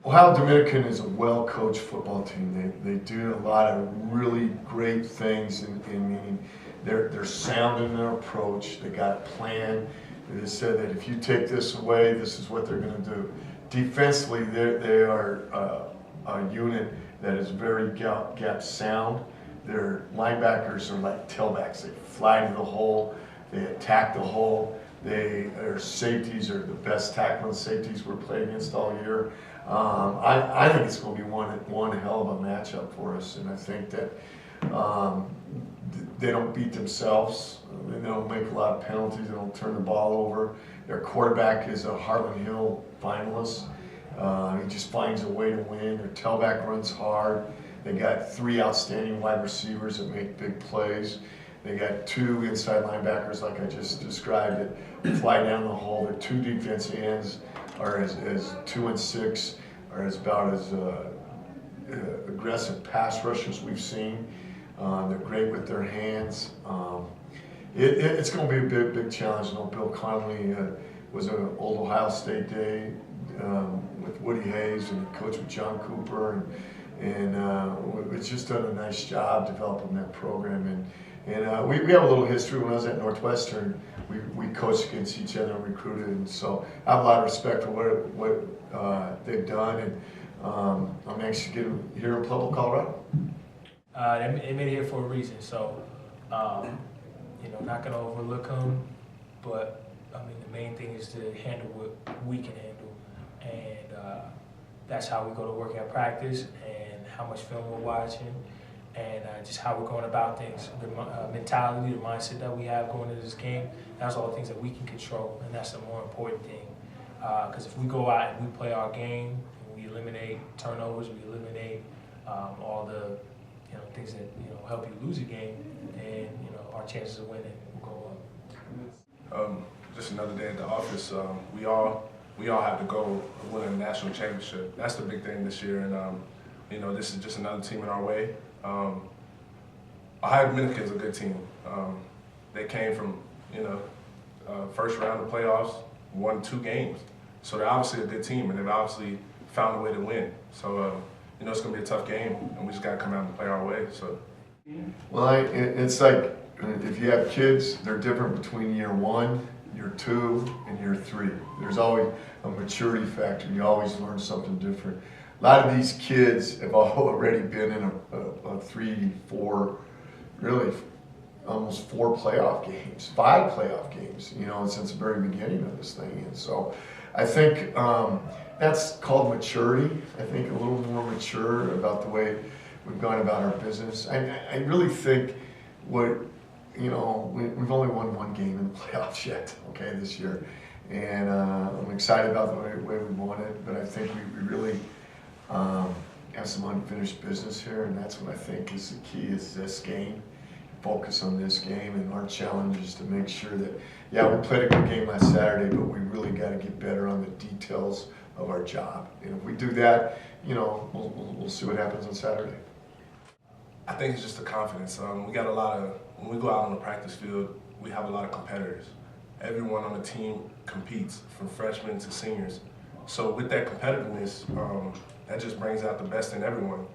Ohio Dominican is a well-coached football team. They do a lot of really great things in meaning they're sound in their approach. They got a plan. They said that if you take this away, this is what they're going to do. Defensively, they are a unit that is very gap sound. Their linebackers are like tailbacks. They fly to the hole. They attack the hole. Their safeties are the best tackling safeties we're playing against all year. I think it's going to be one hell of a matchup for us, and I think that they don't beat themselves. They don't make a lot of penalties. They don't turn the ball over. Their quarterback is a Harlan Hill finalist. He just finds a way to win. Their tailback runs hard. They got 3 outstanding wide receivers that make big plays. They got 2 inside linebackers, like I just described, that fly down the hole. Their 2 defensive ends are as 2 and 6, are about as aggressive pass rushers we've seen. They're great with their hands. It's going to be a big challenge. You know, Bill Connolly was an old Ohio State day with Woody Hayes and coached with John Cooper, and it's just done a nice job developing that program. And we have a little history. When I was at Northwestern, we coached against each other and recruited, and so I have a lot of respect for what they've done, and I'm anxious to get them here in Pueblo, Colorado. They made it here for a reason, so you know, not gonna overlook them, but I mean the main thing is to handle what we can handle, and that's how we go to work at practice, and how much film we're watching, and just how we're going about things. The mentality, the mindset that we have going into this game, that's all the things that we can control, and that's the more important thing. Because if we go out and we play our game, and we eliminate turnovers, we eliminate all the things that help you lose a game, and our chances of winning will go up. Just another day at the office. We all have to go win a national championship. That's the big thing this year, and this is just another team in our way. Ohio Dominican is a good team. They came from first round of playoffs, won 2 games, so they're obviously a good team, and they've obviously found a way to win. So it's going to be a tough game, and we just got to come out and play our way. So, well, it's like if you have kids, they're different between year 1, year 2, and year 3. There's always a maturity factor. You always learn something different. A lot of these kids have already been in a 3, 4, really almost 4 playoff games, 5 playoff games, since the very beginning of this thing. And so I think that's called maturity. I think a little more mature about the way we've gone about our business. I really think we've only won 1 game in the playoffs yet, okay, this year. And I'm excited about the way we won it, but I think we really have some unfinished business here, and that's what I think is the key, is this game. Focus on this game, and our challenge is to make sure that, we played a good game last Saturday, but we really got to get better on the details of our job. And if we do that, we'll see what happens on Saturday. I think it's just the confidence. We got a lot of, when we go out on the practice field, we have a lot of competitors. Everyone on the team competes, from freshmen to seniors. So with that competitiveness, that just brings out the best in everyone.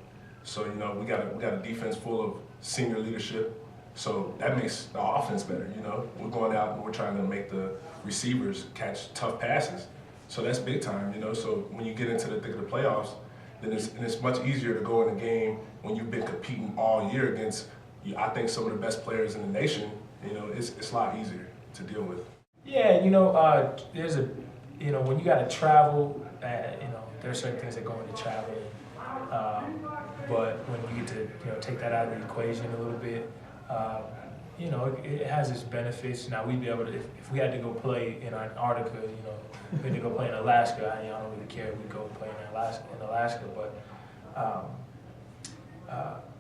So we got a defense full of senior leadership. So that makes the offense better. We're going out and we're trying to make the receivers catch tough passes. So that's big time. So when you get into the thick of the playoffs, then it's much easier to go in a game when you've been competing all year against, I think, some of the best players in the nation. It's a lot easier to deal with. Yeah, there's when you got to travel, there are certain things that go into traveling. But when you get to take that out of the equation a little bit, it has its benefits. Now we'd be able to, if we had to go play in Antarctica, we had to go play in Alaska. I don't really care if we go play in Alaska, but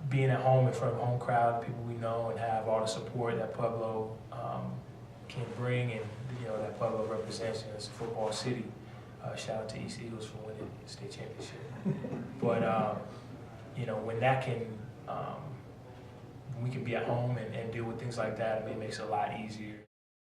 being at home in front of a home crowd, people we know, and have all the support that Pueblo can bring, and that Pueblo represents as a football city. Shout out to East Eagles for winning the state championship. But when that can, we can be at home and deal with things like that, it makes it a lot easier.